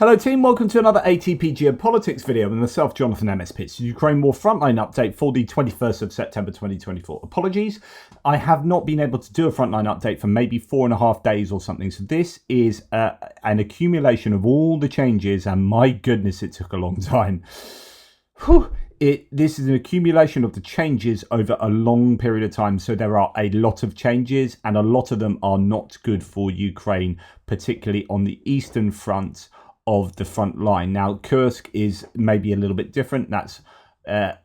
Hello team, welcome to another ATP Geopolitics video with myself, Jonathan MS Pitts, Ukraine War Frontline update for the 21st of September 2024. Apologies, I have not been able to do a Frontline update for maybe 4.5 days or something, so this is an accumulation of all the changes, and my goodness, it took a long time. This is an accumulation of the changes over a long period of time, so there are a lot of changes, and a lot of them are not good for Ukraine, particularly on the eastern front of the front line. Now, Kursk is maybe a little bit different. That's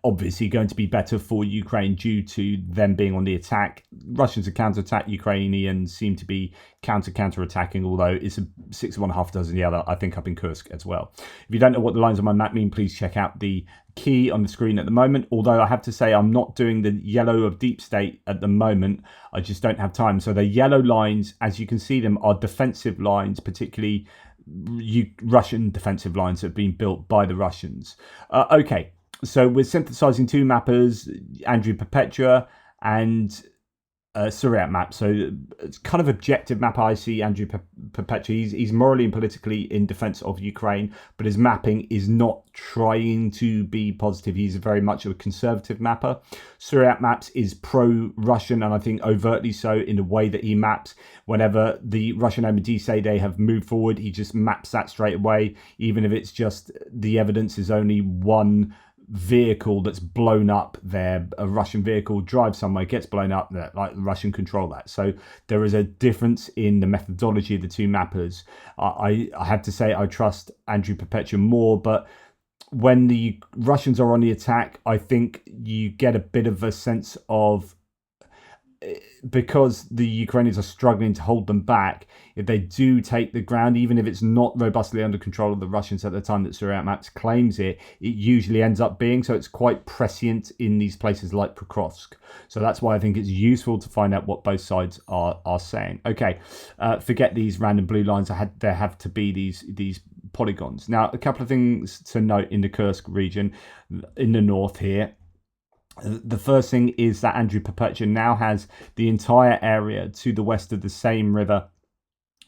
obviously going to be better for Ukraine due to them being on the attack. Russians are counter-attack. Ukrainians seem to be counter-attacking, although it's a 6 of one, half dozen the other, I think, up in Kursk as well. If you don't know what the lines on my map mean, please check out the key on the screen at the moment. Although I have to say I'm not doing the yellow of deep state at the moment. I just don't have time. So the yellow lines, as you can see them, are defensive lines, particularly Russian defensive lines that have been built by the Russians. Okay, so we're synthesizing two mappers, Andrew Perpetua and Suryat map. So it's kind of objective map. I see Andrew Perpetua. He's morally and politically in defense of Ukraine, but his mapping is not trying to be positive. He's very much a conservative mapper. Suryat maps is pro-Russian, and I think overtly so in the way that he maps. Whenever the Russian MD say they have moved forward, he just maps that straight away, even if it's just the evidence is only one vehicle that's blown up there. A Russian vehicle drives somewhere, gets blown up, that like the Russian control that. So there is a difference in the methodology of the two mappers. I have to say I trust Andrew Perpetua more, but when the Russians are on the attack, I think you get a bit of a sense of, because the Ukrainians are struggling to hold them back, if they do take the ground, even if it's not robustly under control of the Russians at the time that Suryat Maps claims it, it usually ends up being. So it's quite prescient in these places like Pokrovsk. So that's why I think it's useful to find out what both sides are saying. Okay, forget these random blue lines. There have to be these polygons. Now, a couple of things to note in the Kursk region in the north here. The first thing is that Andrew Perpetua now has the entire area to the west of the same river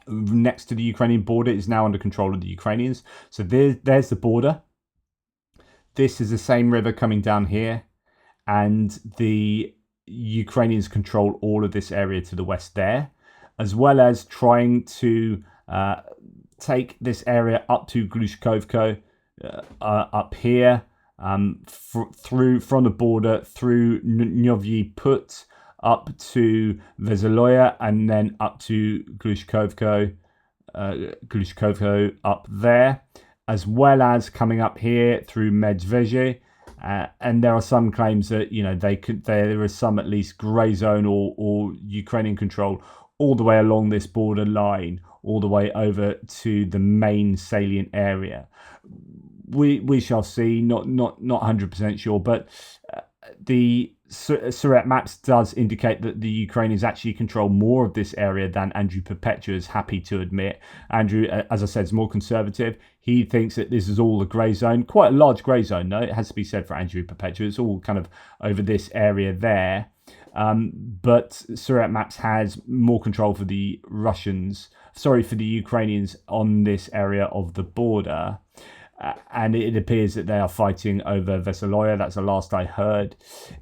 next to the Ukrainian border is now under control of the Ukrainians. So there's the border. This is the same river coming down here, and the Ukrainians control all of this area to the west there, as well as trying to take this area up to Glushkovko, up here. Through from the border through Novyi Put up to Veseloya, and then up to Glushkovko up there, as well as coming up here through Medveje. And there are some claims that there is some at least grey zone or Ukrainian control all the way along this border line, all the way over to the main salient area. We shall see, not 100% sure, but the Suryat Maps does indicate that the Ukrainians actually control more of this area than Andrew Perpetua is happy to admit. Andrew, as I said, is more conservative. He thinks that this is all a grey zone, quite a large grey zone, though. It has to be said for Andrew Perpetua. It's all kind of over this area there. But Suryat Maps has more control for the Ukrainians on this area of the border. And it appears that they are fighting over Veseloya. That's the last I heard.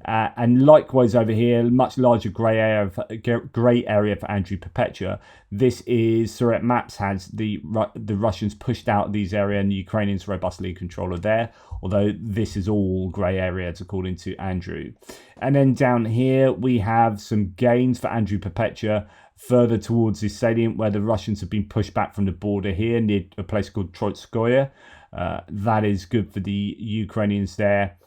And likewise over here, much larger grey area for Andrew Perpetua. This is Suryat Maps has the Russians pushed out these areas, and the Ukrainians robustly in control of there. Although this is all grey areas according to Andrew. And then down here we have some gains for Andrew Perpetua further towards this salient, where the Russians have been pushed back from the border here near a place called Troitskoye. That is good for the Ukrainians there.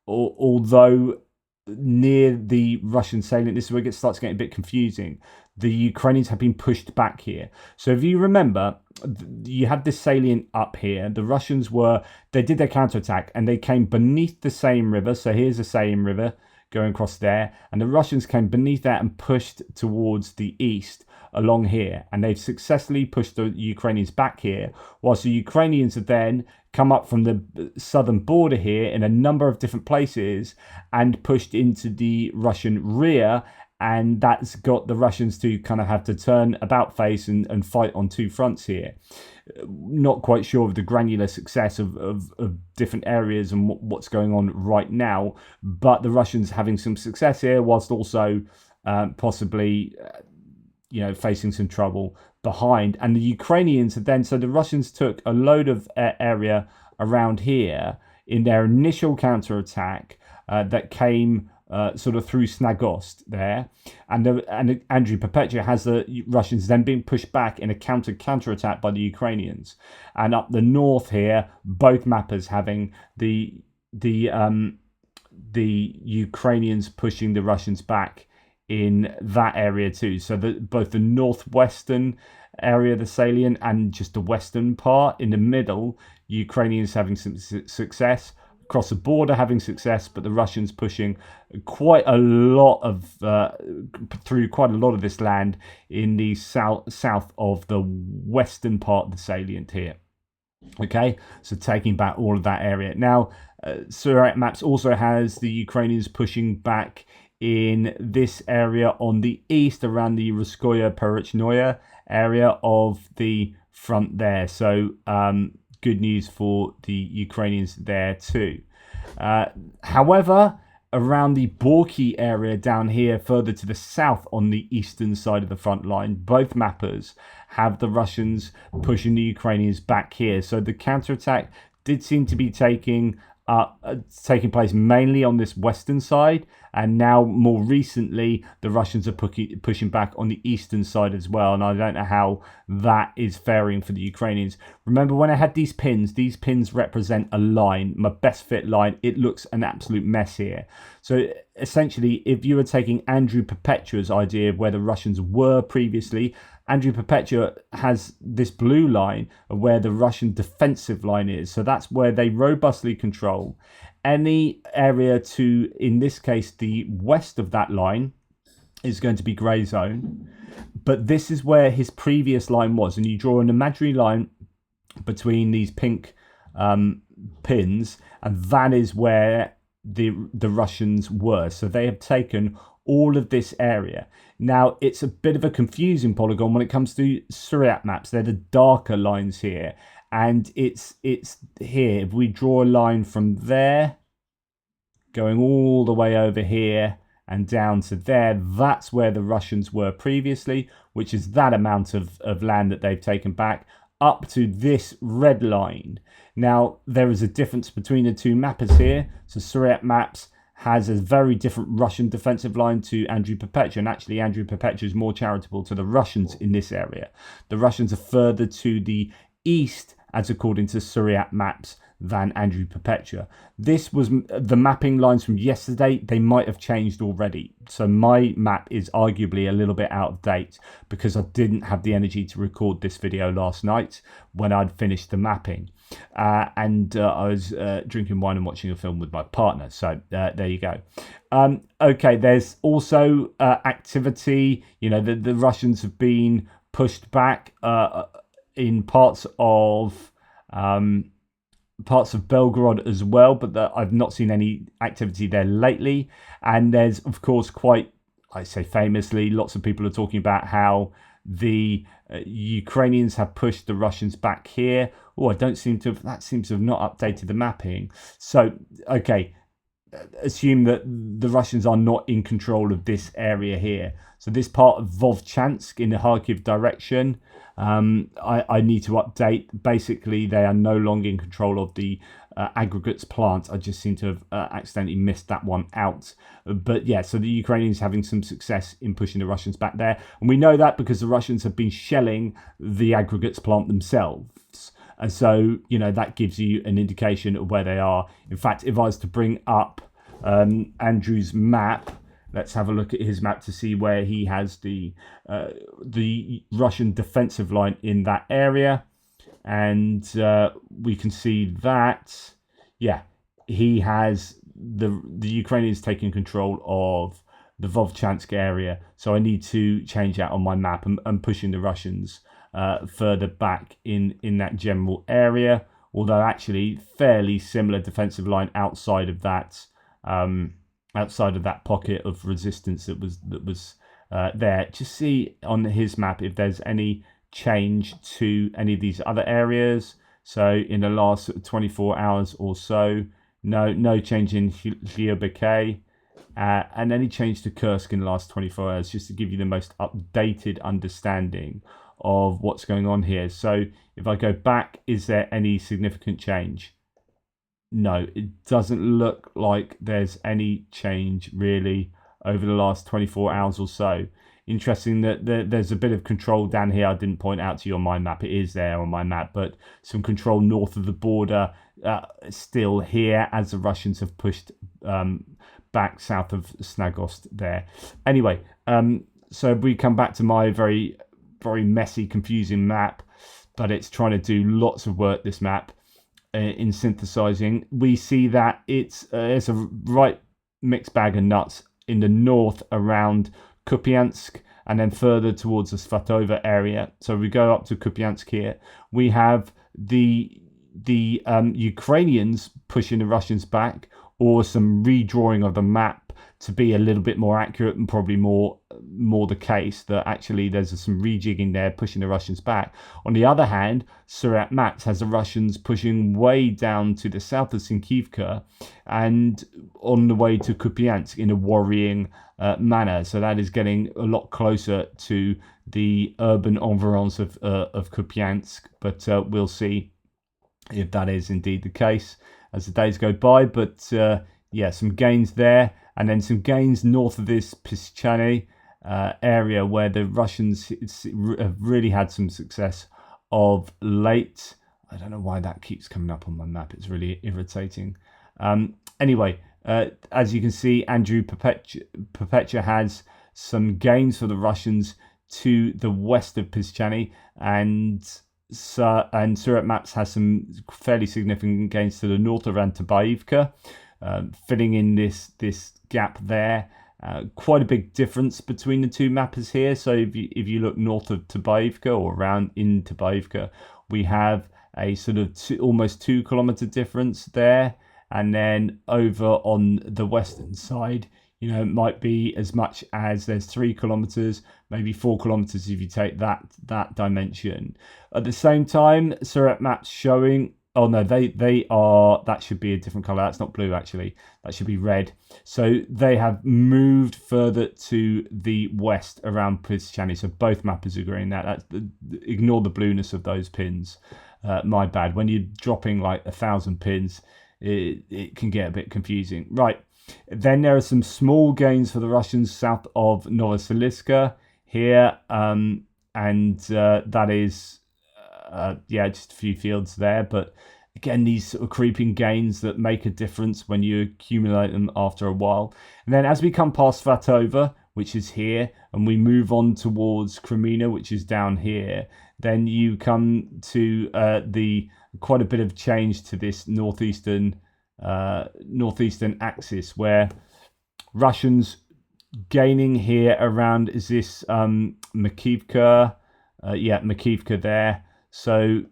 Although near the Russian salient, this is where it starts getting a bit confusing. The Ukrainians have been pushed back here. So if you remember, you had this salient up here. The Russians they did their counterattack and they came beneath the same river. So here's the same river going across there. And the Russians came beneath that and pushed towards the east along here. And they've successfully pushed the Ukrainians back here, whilst the Ukrainians have then come up from the southern border here in a number of different places and pushed into the Russian rear and that's got the Russians to kind of have to turn about face and fight on two fronts here. Not quite sure of the granular success of different areas and what's going on right now, but the Russians having some success here, whilst also possibly facing some trouble behind. And the Ukrainians then, so the Russians took a load of area around here in their initial counterattack that came sort of through Snagost there, and Andrew Perpetua has the Russians then being pushed back in a counterattack by the Ukrainians, and up the north here, both mappers having the Ukrainians pushing the Russians back in that area too. So both the northwestern area, the salient, and just the western part in the middle, Ukrainians having some success. Across the border having success, but the Russians pushing quite a lot of through quite a lot of this land in the south of the western part of the salient here. Okay, so taking back all of that area. Now, Suriyat Maps also has the Ukrainians pushing back in this area on the east around the Ruskoye Perochnoye area of the front there. So good news for the Ukrainians there too. However, around the Borky area down here further to the south on the eastern side of the front line, both mappers have the Russians pushing the Ukrainians back here. So the counterattack did seem to be taking place mainly on this western side, and now more recently the Russians are pushing back on the eastern side as well, and I don't know how that is faring for the Ukrainians. Remember when I had these pins represent a line, my best fit line. It looks an absolute mess here. So essentially, if you were taking Andrew Perpetua's idea of where the Russians were previously, Andrew Perpetua has this blue line of where the Russian defensive line is. So that's where they robustly control any area to, in this case, the west of that line is going to be grey zone. But this is where his previous line was. And you draw an imaginary line between these pink pins, and that is where the Russians were. So they have taken all of this area. Now, it's a bit of a confusing polygon when it comes to Suriyat maps. They're the darker lines here. And it's here. If we draw a line from there, going all the way over here and down to there, that's where the Russians were previously, which is that amount of land that they've taken back, up to this red line. Now, there is a difference between the two mappers here. So Suriyat maps has a very different Russian defensive line to Andrew Perpetua, and actually Andrew Perpetua is more charitable to the Russians in this area. The Russians are further to the east, as according to Suriyat maps, than Andrew Perpetua. This was the mapping lines from yesterday. They might have changed already. So my map is arguably a little bit out of date because I didn't have the energy to record this video last night when I'd finished the mapping. And I was drinking wine and watching a film with my partner. So there you go. Okay, there's also activity. You know, the Russians have been pushed back in parts of Belgorod as well, but I've not seen any activity there lately. And there's, of course, quite, I say famously, lots of people are talking about how the Ukrainians have pushed the Russians back here. Oh, that seems to have not updated the mapping. So, okay, assume that the Russians are not in control of this area here. So this part of Vovchansk in the Kharkiv direction, I need to update. Basically, they are no longer in control of the aggregates plant. I just seem to have accidentally missed that one out. But yeah, so the Ukrainians having some success in pushing the Russians back there. And we know that because the Russians have been shelling the aggregates plant themselves. And so, you know, that gives you an indication of where they are. In fact, if I was to bring up Andrew's map, let's have a look at his map to see where he has the Russian defensive line in that area. And we can see that, yeah, he has the Ukrainians taking control of the Vovchansk area. So I need to change that on my map and pushing the Russians further back in that general area. Although actually fairly similar defensive line outside of that outside of that pocket of resistance that was there. Just see on his map if there's any change to any of these other areas. So in the last 24 hours or so, no change in Geopolitics. And any change to Kursk in the last 24 hours, just to give you the most updated understanding of what's going on here. So if I go back, is there any significant change? No, it doesn't look like there's any change really over the last 24 hours or so. Interesting that there's a bit of control down here I didn't point out to you on my map. It is there on my map, but some control north of the border still here as the Russians have pushed back south of Snagost there. Anyway, so we come back to my very, very messy, confusing map, but it's trying to do lots of work, this map, in synthesizing. We see that it's a right mixed bag of nuts in the north around Kupiansk and then further towards the Svatova area. So we go up to Kupiansk here. We have the Ukrainians pushing the Russians back, or some redrawing of the map to be a little bit more accurate, and probably more the case that actually there's some rejigging there pushing the Russians back. On the other hand, Surat Maps has the Russians pushing way down to the south of Sinkivka and on the way to Kupiansk in a worrying manner. So that is getting a lot closer to the urban environs of Kupiansk, but we'll see if that is indeed the case as the days go by. But yeah, some gains there, and then some gains north of this Pischane area where the Russians have really had some success of late. I don't know why that keeps coming up on my map. It's really irritating. Anyway, as you can see, Andrew Perpetua has some gains for the Russians to the west of Pischane, and Surat Maps has some fairly significant gains to the north around Tabaivka, filling in this gap there. Quite a big difference between the two mappers here. So if you look north of Tabaivka or around in Tabaivka, we have a sort of almost 2 kilometer difference there, and then over on the western side, you know, it might be as much as there's 3 kilometers, maybe 4 kilometers if you take that dimension. At the same time, Surat Maps showing, oh no, they are, that should be a different color. That's not blue actually. That should be red. So they have moved further to the west around Pischane. So both mappers are agreeing that. Ignore the blueness of those pins. My bad. When you're dropping like 1,000 pins, it can get a bit confusing. Right. Then there are some small gains for the Russians south of Novosibirsk here, and that is, yeah, just a few fields there. But again, these sort of creeping gains that make a difference when you accumulate them after a while. And then as we come past Svatova, which is here, and we move on towards Kremina, which is down here, then you come to the quite a bit of change to this northeastern axis, where Russians gaining here around is this Makivka, Makivka there. So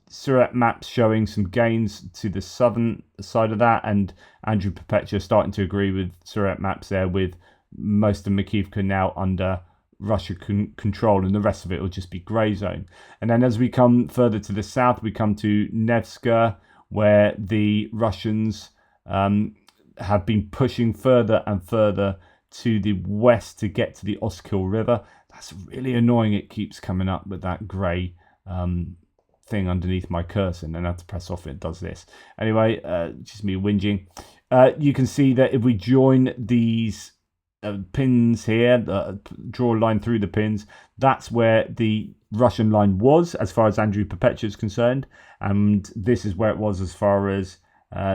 Surat Maps showing some gains to the southern side of that, and Andrew Perpetua starting to agree with Surat Maps there, with most of Makivka now under Russian control, and the rest of it will just be grey zone. And then as we come further to the south, we come to Nevska, where the Russians have been pushing further and further to the west to get to the Oskil River. That's really annoying. It keeps coming up with that grey thing underneath my cursor, and then I have to press off it does this. Anyway, just me whinging. You can see that if we join these pins here, draw a line through the pins, that's where the Russian line was as far as Andrew Perpetua is concerned, and this is where it was as far as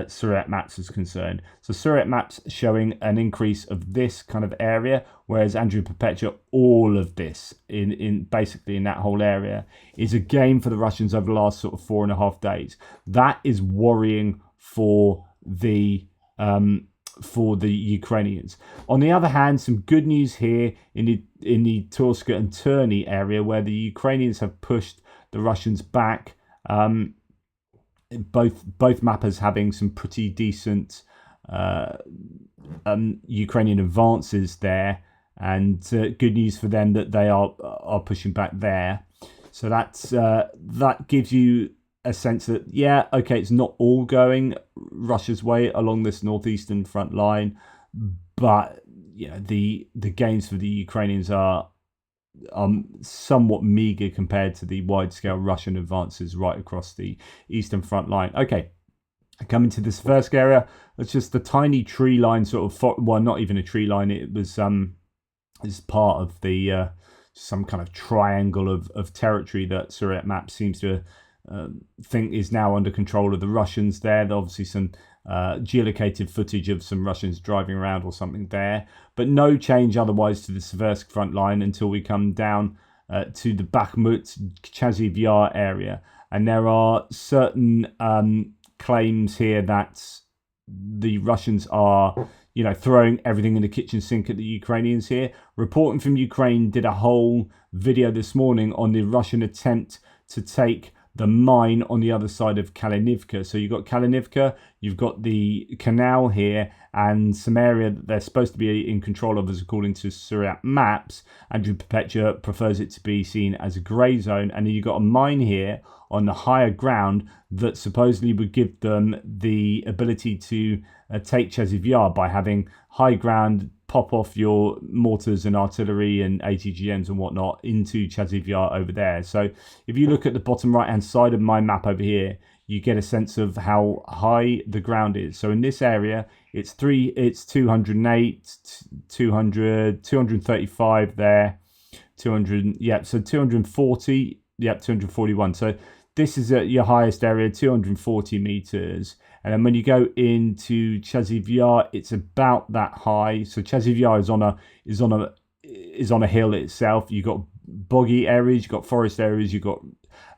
Surat Maps is concerned. So Surat Maps showing an increase of this kind of area, whereas Andrew Perpetua, all of this in basically in that whole area is a gain for the Russians over the last sort of 4.5 days. That is worrying for the Ukrainians. On the other hand, some good news here in the Torska and Terny area, where the Ukrainians have pushed the Russians back. Both mappers having some pretty decent Ukrainian advances there, and good news for them that they are pushing back there. So that gives you a sense that it's not all going Russia's way along this northeastern front line, but the gains for the Ukrainians are somewhat meager compared to the wide-scale Russian advances right across the eastern front line. Okay, coming to this first area, it's just a tiny tree line, sort of. Well, not even a tree line. It was it's part of the some kind of triangle of territory that Suriyat map seems to think is now under control of the Russians there. There's obviously some geolocated footage of some Russians driving around or something there, but no change otherwise to the Seversk front line until we come down to the Bakhmut Chaziv Yar area. And there are certain claims here that the Russians are throwing everything in the kitchen sink at the Ukrainians here. Reporting from Ukraine did a whole video this morning on the Russian attempt to take the mine on the other side of Kalinivka. So you've got Kalinivka, you've got the canal here, and some area that they're supposed to be in control of, as according to Suriyat maps. Andrew Perpetua prefers it to be seen as a grey zone. And then you've got a mine here on the higher ground that supposedly would give them the ability to take Chaziv Yar by having high ground, pop off your mortars and artillery and ATGMs and whatnot into Chaziv Yar over there. So if you look at the bottom right hand side of my map over here, you get a sense of how high the ground is. So in this area, it's 208, 200, 235 there, 200, so 240, 241. So this is at your highest area, 240 meters. And then when you go into Chaziv Yar, it's about that high. So Chaziv Yar is on a hill itself. You've got boggy areas, you've got forest areas, you've got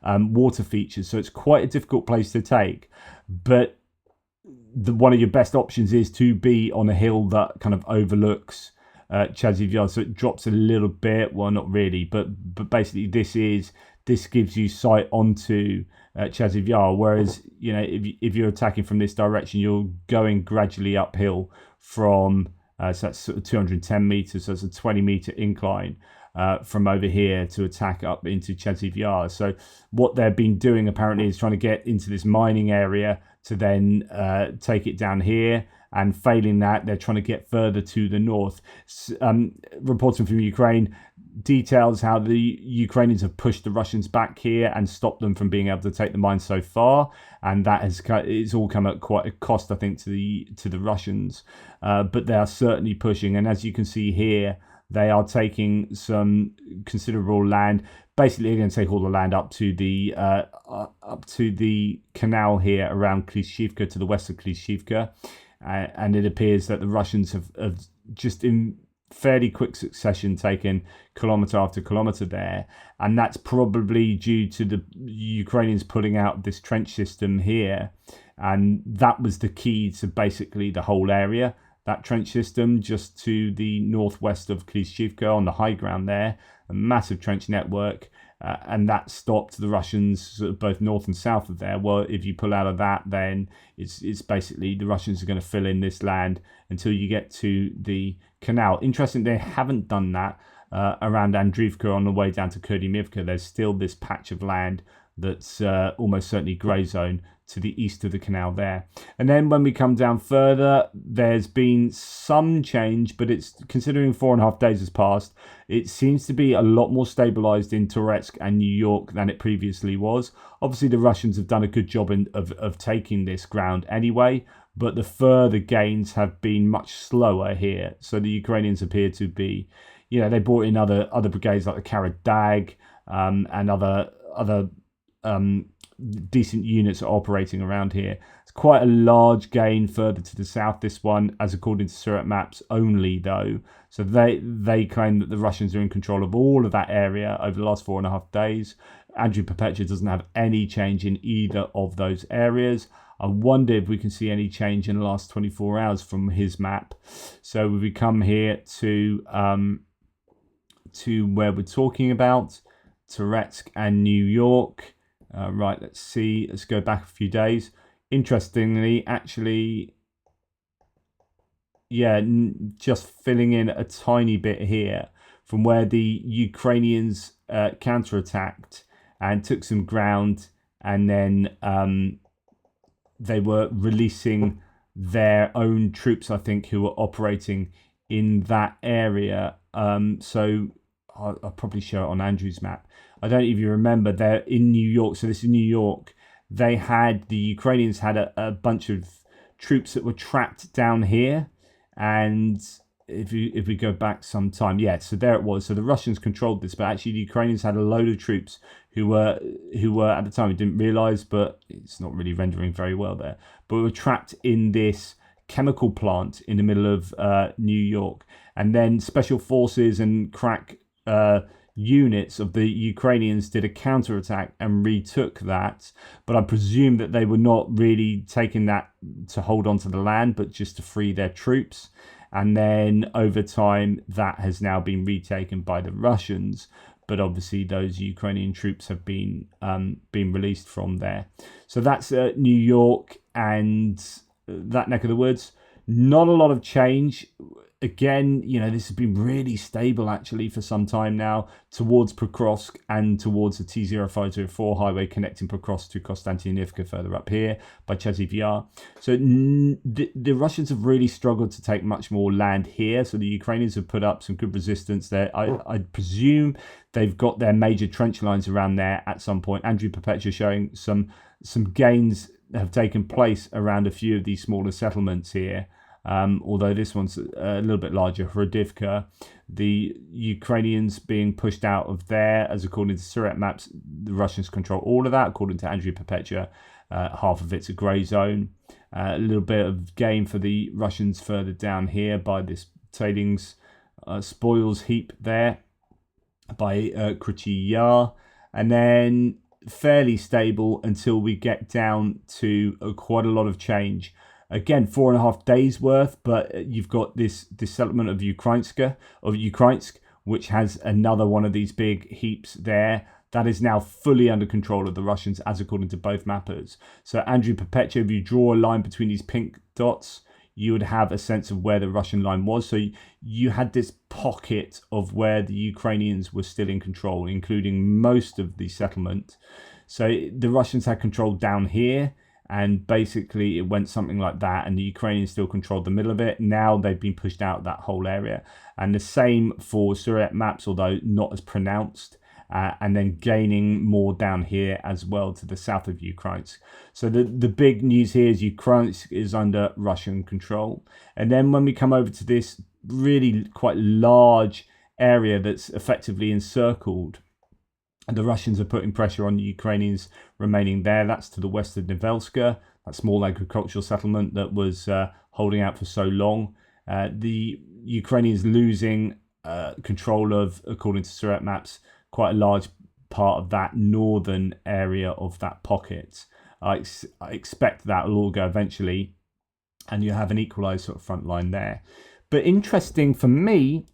water features. So it's quite a difficult place to take. But one of your best options is to be on a hill that kind of overlooks Chaziv Yar. So it drops a little bit. Well, not really, but basically this gives you sight onto Chaziv Yar, whereas if you're attacking from this direction, you're going gradually uphill from so that's sort of 210 meters, so it's a 20-meter incline from over here to attack up into Chaziv Yar. So what they've been doing apparently is trying to get into this mining area to then take it down here. And failing that, they're trying to get further to the north. Reporting from Ukraine details how the Ukrainians have pushed the Russians back here and stopped them from being able to take the mine so far, and that it's all come at quite a cost, I think, to the Russians. But they are certainly pushing, and as you can see here, they are taking some considerable land. Basically, they're going to take all the land up to the canal here around Klishivka, to the west of Klishivka. And it appears that the Russians have just in fairly quick succession taken kilometre after kilometre there. And that's probably due to the Ukrainians pulling out this trench system here. And that was the key to basically the whole area. That trench system just to the northwest of Klishivka on the high ground there. A massive trench network. And that stopped the Russians sort of both north and south of there. Well, if you pull out of that, then it's basically the Russians are going to fill in this land until you get to the canal. Interesting, they haven't done that around Andriivka on the way down to Kurdimivka. There's still this patch of land that's almost certainly grey zone to the east of the canal there. And then when we come down further, there's been some change, but it's considering 4.5 days has passed, it seems to be a lot more stabilized in Toretsk and New York than it previously was. Obviously, the Russians have done a good job of taking this ground anyway, but the further gains have been much slower here. So the Ukrainians appear to be, they brought in other brigades like the Karadag and other decent units are operating around here. It's quite a large gain further to the south, this one, as according to Suriyat maps only, though. So they claim that the Russians are in control of all of that area over the last 4.5 days. Andrew Perpetua doesn't have any change in either of those areas. I wonder if we can see any change in the last 24 hours from his map. So we come here to where we're talking about, Toretsk and New York. Right, let's see. Let's go back a few days. Interestingly, actually, yeah, just filling in a tiny bit here from where the Ukrainians counterattacked and took some ground, and then they were releasing their own troops, I think, who were operating in that area. So I'll probably show it on Andrew's map. I don't even remember. They're in New York. So this is New York. The Ukrainians had a bunch of troops that were trapped down here. And if we go back some time, yeah, so there it was. So the Russians controlled this, but actually the Ukrainians had a load of troops who were at the time, we didn't realize, but it's not really rendering very well there, but we were trapped in this chemical plant in the middle of New York. And then special forces and crack units of the Ukrainians did a counterattack and retook that. But I presume that they were not really taking that to hold on to the land, but just to free their troops. And then over time, that has now been retaken by the Russians. But obviously, those Ukrainian troops have been released from there. So that's New York and that neck of the woods. Not a lot of change. Again, this has been really stable actually for some time now towards Pokrovsk and towards the T0504 highway connecting Pokrovsk to Konstantinivka further up here by Chasiv Yar. So the Russians have really struggled to take much more land here. So the Ukrainians have put up some good resistance there. I presume they've got their major trench lines around there at some point. Andrew Perpetua showing some gains have taken place around a few of these smaller settlements here. Although this one's a little bit larger, Hradivka. The Ukrainians being pushed out of there, as according to Surat maps, the Russians control all of that. According to Andrew Perpetua, half of it's a grey zone. A little bit of gain for the Russians further down here by this tailings spoils heap there by Krychy Yar. And then fairly stable until we get down to quite a lot of change. Again, 4.5 days worth, but you've got this settlement of Ukrainsk, which has another one of these big heaps there. That is now fully under control of the Russians, as according to both mappers. So Andrew Perpetua, if you draw a line between these pink dots, you would have a sense of where the Russian line was. So you had this pocket of where the Ukrainians were still in control, including most of the settlement. So the Russians had control down here. And basically it went something like that, and the Ukrainians still controlled the middle of it. Now they've been pushed out that whole area. And the same for Surat maps, although not as pronounced. And then gaining more down here as well to the south of Ukrainsk. So the big news here is Ukrainsk is under Russian control. And then when we come over to this really quite large area that's effectively encircled, the Russians are putting pressure on the Ukrainians remaining there. That's to the west of Nivelska, that small agricultural settlement that was holding out for so long. The Ukrainians losing control of, according to Surat maps, quite a large part of that northern area of that pocket. I expect that will all go eventually, and you have an equalised sort of front line there. But interesting for me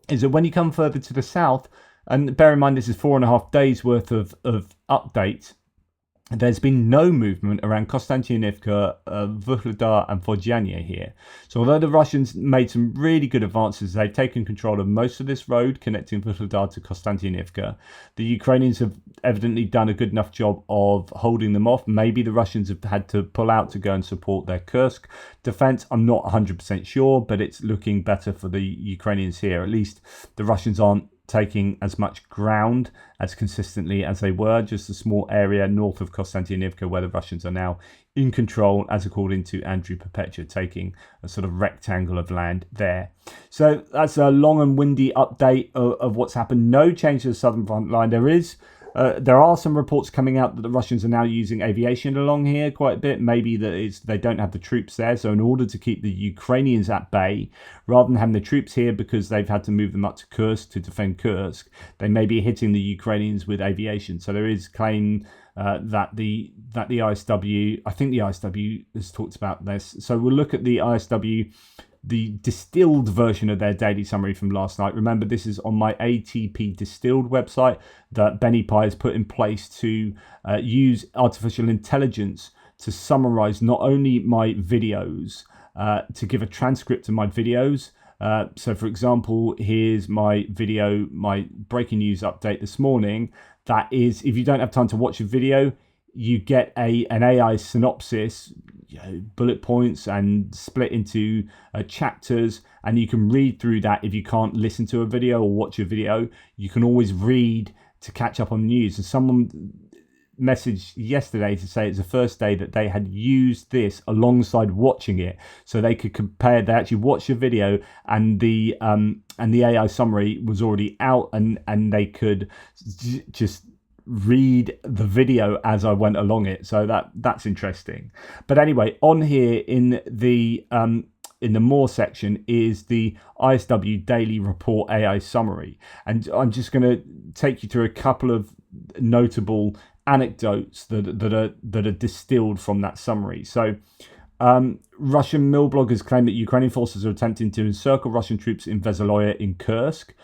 is that when you come further to the south, and bear in mind this is 4.5 days worth of update, there's been no movement around Konstantinivka, Vuhledar and Vodyane here. So although the Russians made some really good advances, they've taken control of most of this road connecting Vuhledar to Konstantinivka. The Ukrainians have evidently done a good enough job of holding them off. Maybe the Russians have had to pull out to go and support their Kursk defense. I'm not 100% sure, but it's looking better for the Ukrainians here. At least the Russians aren't taking as much ground as consistently as they were, just a small area north of Konstantinivka where the Russians are now in control, as according to Andrew Perpetua, taking a sort of rectangle of land there. So that's a long and windy update of what's happened. No change to the southern front line. There are some reports coming out that the Russians are now using aviation along here quite a bit. Maybe that they don't have the troops there. So in order to keep the Ukrainians at bay, rather than having the troops here because they've had to move them up to Kursk to defend Kursk, they may be hitting the Ukrainians with aviation. So there is claim that the ISW, I think the ISW has talked about this. So we'll look at the ISW, the distilled version of their daily summary from last night. Remember, this is on my ATP distilled website that Benny Pie has put in place to use artificial intelligence to summarize not only my videos, to give a transcript of my videos. So, for example, here's my video, my breaking news update this morning. That is, if you don't have time to watch a video, you get an AI synopsis, bullet points, and split into chapters, and you can read through that. If you can't listen to a video or watch a video, you can always read to catch up on news. And someone messaged yesterday to say it's the first day that they had used this alongside watching it, so they could compare. They actually watched a video, and the AI summary was already out, and they could just read the video as I went along it. So that's interesting. But anyway, on here in the more section is the ISW Daily Report AI summary, and I'm just going to take you through a couple of notable anecdotes that are distilled from that summary. So Russian mill bloggers claim that Ukrainian forces are attempting to encircle Russian troops in Veseloye in Kursk.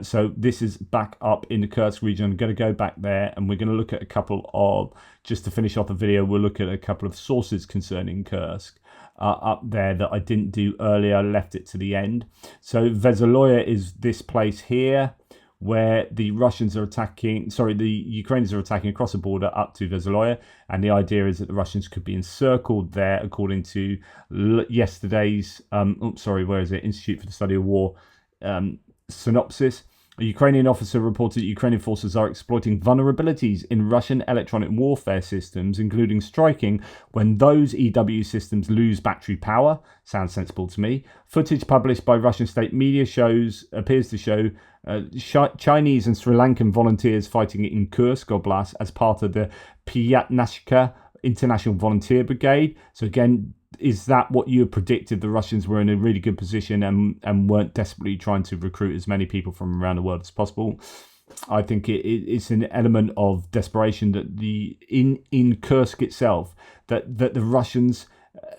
So this is back up in the Kursk region. I'm going to go back there, and we're going to look at a couple of, just to finish off the video, we'll look at a couple of sources concerning Kursk up there that I didn't do earlier. I left it to the end. So Veseloye is this place here, where the Ukrainians are attacking across the border up to Veseloye, and the idea is that the Russians could be encircled there, according to yesterday's Institute for the Study of War synopsis. A Ukrainian officer reported that Ukrainian forces are exploiting vulnerabilities in Russian electronic warfare systems, including striking when those EW systems lose battery power. Sounds sensible to me. Footage published by Russian state media appears to show Chinese and Sri Lankan volunteers fighting in Kursk Oblast as part of the Pyatnashka International Volunteer Brigade. So again, is that what you predicted? The Russians were in a really good position and weren't desperately trying to recruit as many people from around the world as possible. I think it's an element of desperation that in Kursk itself, that the Russians,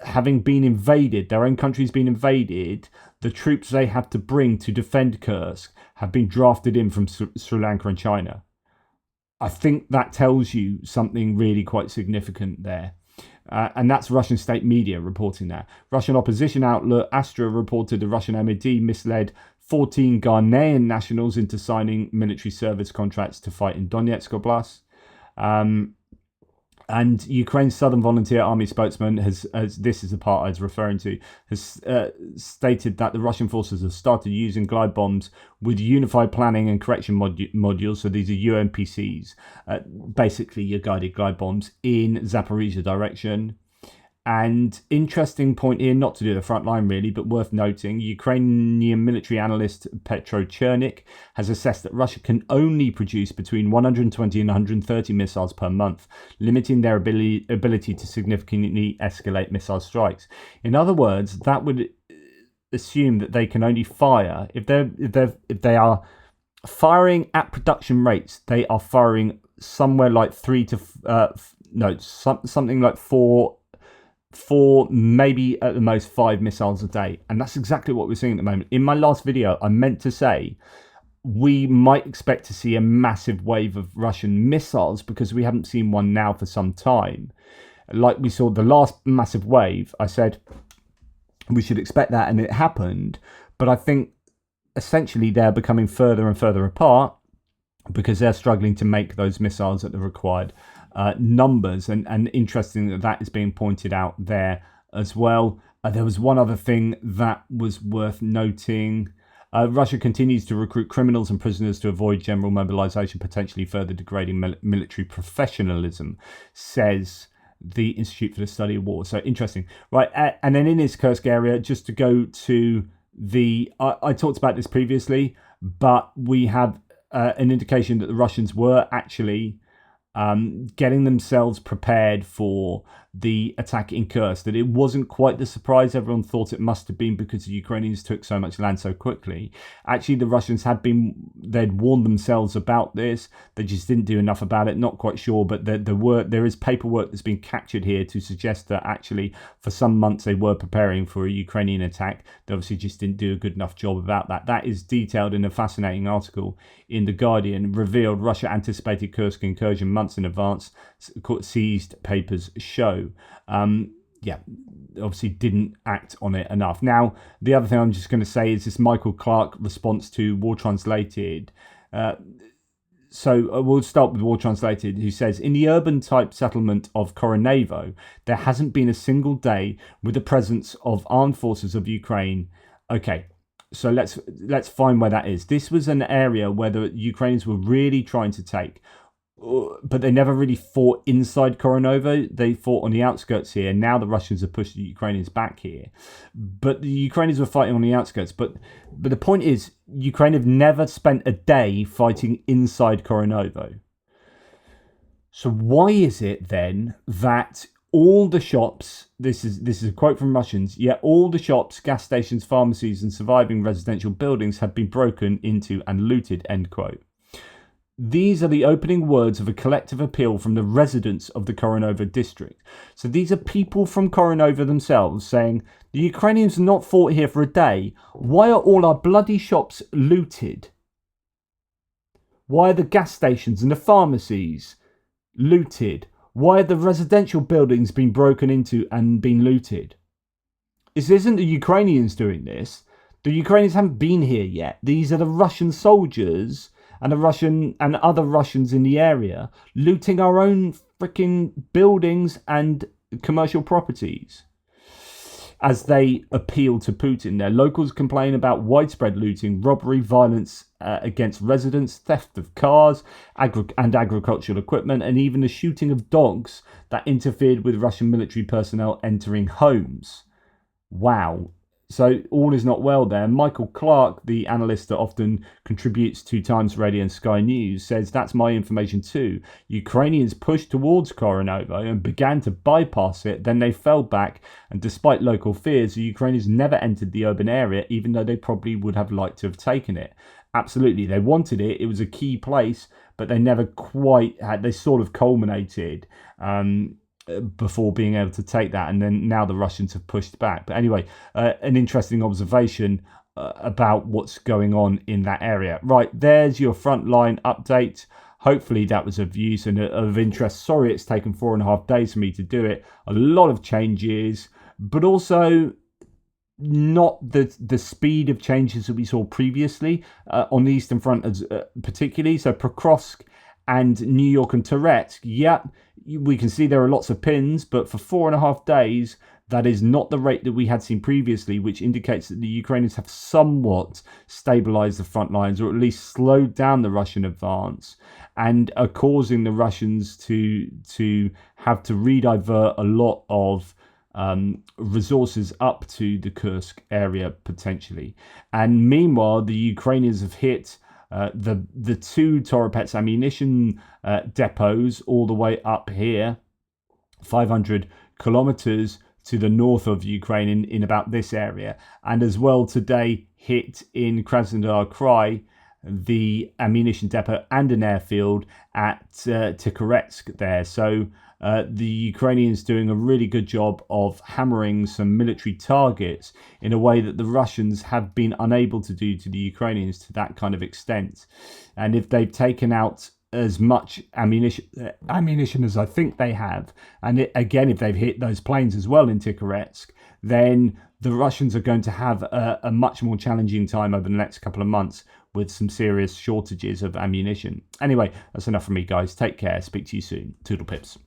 having been invaded, their own country's been invaded, the troops they have to bring to defend Kursk have been drafted in from Sri Lanka and China. I think that tells you something really quite significant there. And that's Russian state media reporting that. Russian opposition outlet Astra reported the Russian MOD misled 14 Ghanaian nationals into signing military service contracts to fight in Donetsk Oblast. And Ukraine's Southern Volunteer Army spokesman has this is the part I was referring to, has stated that the Russian forces have started using glide bombs with unified planning and correction modules. So these are UMPCs, basically your guided glide bombs in Zaporizhia direction. And interesting point here, not to do the front line really, but worth noting, Ukrainian military analyst Petro Chernik has assessed that Russia can only produce between 120 and 130 missiles per month, limiting their ability to significantly escalate missile strikes. In other words, that would assume that they can only fire, if they are firing at production rates, they are firing somewhere like something like four, maybe at the most 5 missiles a day. And that's exactly what we're seeing at the moment. In my last video, I meant to say we might expect to see a massive wave of Russian missiles because we haven't seen one now for some time. Like we saw the last massive wave, I said we should expect that, and it happened. But I think essentially they're becoming further and further apart because they're struggling to make those missiles at the required numbers, and interesting that is being pointed out there as well. There was one other thing that was worth noting. Russia continues to recruit criminals and prisoners to avoid general mobilization, potentially further degrading military professionalism, says the Institute for the Study of War. So interesting, right? And then in this Kursk area, just to go to the, I talked about this previously, but we have an indication that the Russians were actually getting themselves prepared for the attack in Kursk, that it wasn't quite the surprise everyone thought it must have been because the Ukrainians took so much land so quickly. Actually, the Russians they'd warned themselves about this. They just didn't do enough about it. Not quite sure, but there is paperwork that's been captured here to suggest that actually for some months they were preparing for a Ukrainian attack. They obviously just didn't do a good enough job about that. That is detailed in a fascinating article in The Guardian. Revealed Russia anticipated Kursk incursion months in advance, seized papers show. yeah, obviously didn't act on it enough. Now, the other thing I'm just going to say is this Michael Clark response to War Translated. So we'll start with War Translated, who says, in the urban type settlement of Koronevo, there hasn't been a single day with the presence of armed forces of Ukraine. Okay, so let's find where that is. This was an area where the Ukrainians were really trying to take, but they never really fought inside Koronovo. They fought on the outskirts here. Now the Russians have pushed the Ukrainians back here, but the Ukrainians were fighting on the outskirts. But the point is, Ukraine have never spent a day fighting inside Koronovo. So why is it then that all the shops, this is a quote from Russians, yet all the shops, gas stations, pharmacies, and surviving residential buildings have been broken into and looted, end quote. These are the opening words of a collective appeal from the residents of the Koronovo district. So these are people from Koronovo themselves saying, the Ukrainians have not fought here for a day. Why are all our bloody shops looted? Why are the gas stations and the pharmacies looted? Why are the residential buildings being broken into and been looted? This isn't the Ukrainians doing this. The Ukrainians haven't been here yet. These are the Russian soldiers and the Russian and other Russians in the area looting our own freaking buildings and commercial properties as they appeal to Putin. Their locals complain about widespread looting, robbery, violence against residents, theft of cars and agricultural equipment, and even the shooting of dogs that interfered with Russian military personnel entering homes. Wow. So all is not well there. Michael Clark, the analyst that often contributes to Times Radio and Sky News, says that's my information too. Ukrainians pushed towards Koronovo and began to bypass it. Then they fell back. And despite local fears, the Ukrainians never entered the urban area, even though they probably would have liked to have taken it. Absolutely, they wanted it. It was a key place, but they never quite had. They sort of culminated before being able to take that, and then now the Russians have pushed back. But anyway, an interesting observation about what's going on in that area. Right, there's your Frontline update. Hopefully that was of use and of interest. Sorry it's taken 4.5 days for me to do it. A lot of changes, but also not the speed of changes that we saw previously on the Eastern Front, as particularly. So Pokrovsk and New York and Toretsk, yeah, we can see there are lots of pins, but for 4.5 days, that is not the rate that we had seen previously, which indicates that the Ukrainians have somewhat stabilized the front lines, or at least slowed down the Russian advance, and are causing the Russians to have to redivert a lot of resources up to the Kursk area potentially. And meanwhile, the Ukrainians have hit the two Toropets ammunition depots all the way up here, 500 kilometers to the north of Ukraine in about this area, and as well today hit in Krasnodar Krai the ammunition depot and an airfield at Tikhoretsk there. So the Ukrainians doing a really good job of hammering some military targets in a way that the Russians have been unable to do to the Ukrainians to that kind of extent. And if they've taken out as much ammunition as I think they have, and again, if they've hit those planes as well in Tikhoretsk, then the Russians are going to have a much more challenging time over the next couple of months with some serious shortages of ammunition. Anyway, that's enough from me, guys. Take care. Speak to you soon. Toodle pips.